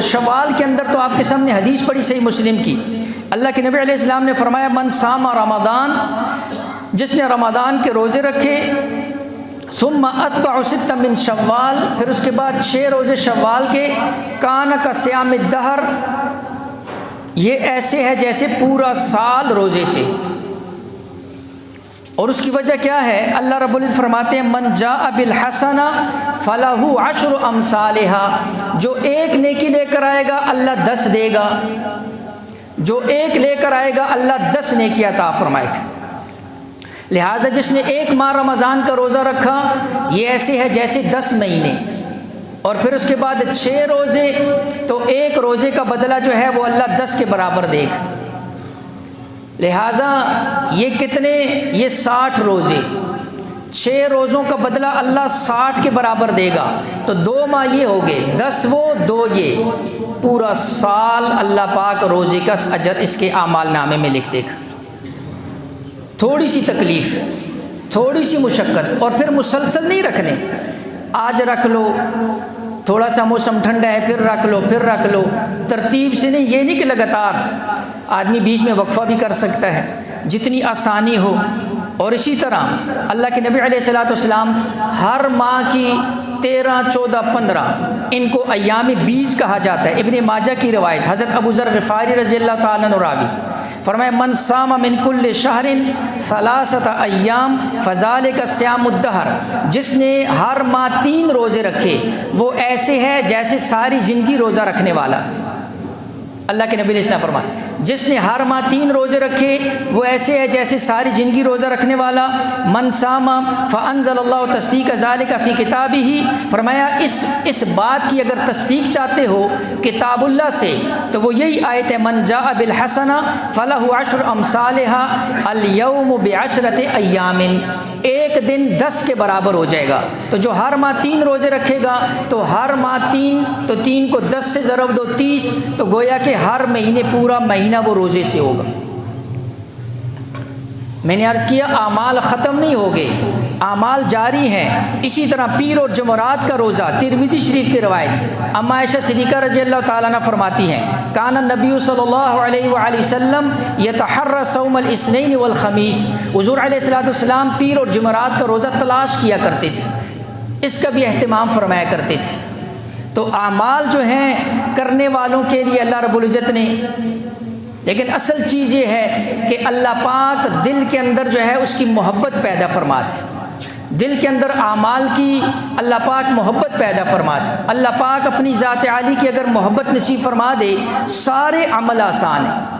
شوال کے اندر تو آپ کے سامنے حدیث پڑھی صحیح مسلم کی، اللہ کے نبی علیہ السلام نے فرمایا من صام رمضان، جس نے رمضان کے روزے رکھے، ثم اتبع ست من شوال، پھر اس کے بعد 6 روزے شوال کے، کان کا صیام الدہر، یہ ایسے ہے جیسے پورا سال روزے سے۔ اور اس کی وجہ کیا ہے؟ اللہ رب العزت فرماتے ہیں من جاء بالحسنہ فلہ عشر امثالھا، جو ایک نیکی لے کر آئے گا اللہ 10 دے گا، جو ایک لے کر آئے گا اللہ 10 نیکی عطا فرمائے گا۔ لہٰذا جس نے 1 ماہ رمضان کا روزہ رکھا یہ ایسے ہے جیسے 10 مہینے، اور پھر اس کے بعد 6 روزے، تو ایک روزے کا بدلہ جو ہے وہ اللہ 10 کے برابر دے گا۔ لہٰذا یہ کتنے؟ یہ 60 روزے، 6 روزوں کا بدلہ اللہ 60 کے برابر دے گا، تو 2 ماہ یہ ہو گئے، 10 وہ 2 یہ، پورا سال اللہ پاک روزے کا اجر اس کے اعمال نامے میں لکھ دے گا۔ تھوڑی سی تکلیف، تھوڑی سی مشقت، اور پھر مسلسل نہیں رکھنے، آج رکھ لو، تھوڑا سا موسم ٹھنڈا ہے پھر رکھ لو، پھر رکھ لو، ترتیب سے نہیں، یہ نہیں کہ لگاتار، آدمی بیچ میں وقفہ بھی کر سکتا ہے جتنی آسانی ہو۔ اور اسی طرح اللہ کے نبی علیہ الصلوۃ والسلام ہر ماہ کی 13، 14، 15 ان کو ایام بیج کہا جاتا ہے۔ ابن ماجہ کی روایت، حضرت ابو ذر غفاری رضی اللہ تعالیٰ عنہ راوی، فرمایا من صام من کل شہر 3 ایام فذلک صیام الدہر، جس نے ہر ماہ 3 روزے رکھے وہ ایسے ہے جیسے ساری زندگی روزہ رکھنے والا۔ اللہ کے نبی علیہ السلام فرمایا جس نے ہر ماہ 3 روزے رکھے وہ ایسے ہے جیسے ساری زندگی روزہ رکھنے والا۔ من صام فانزل اللہ تصدیق ذالک فی کتابہ، فرمایا اس بات کی اگر تصدیق چاہتے ہو کتاب اللہ سے تو وہ یہی آیت ہے من جاء بالحسنہ فلہ عشر امثالھا الیوم بعشرۃ ایام، ایک دن 10 کے برابر ہو جائے گا۔ تو جو ہر ماہ 3 روزے رکھے گا تو ہر ماہ 3، تو 3 کو 10 سے ضرب دو 30، تو گویا کہ ہر مہینے پورا مہینہ وہ روزے سے ہوگا۔ میں نے عرض کیا اعمال ختم نہیں ہو گئے، اعمال جاری ہیں۔ اسی طرح پیر اور جمعرات کا روزہ، ترمذی شریف کی روایت، اما عائشہ صدیقہ رضی اللہ تعالیٰ عنہ فرماتی ہیں کان النبی صلی اللہ علیہ وآلہ وسلم یتحری صوم الاثنین والخمیس، حضور علیہ الصلوۃ والسلام پیر اور جمعرات کا روزہ تلاش کیا کرتے تھے، اس کا بھی اہتمام فرمایا کرتے تھے۔ تو اعمال جو ہیں کرنے والوں کے لیے اللہ رب العزت نے، لیکن اصل چیز یہ ہے کہ اللہ پاک دل کے اندر جو ہے اس کی محبت پیدا فرماتے، دل کے اندر اعمال کی اللہ پاک محبت پیدا فرماتے۔ اللہ پاک اپنی ذات عالی کی اگر محبت نصیب فرما دے سارے عمل آسان ہیں۔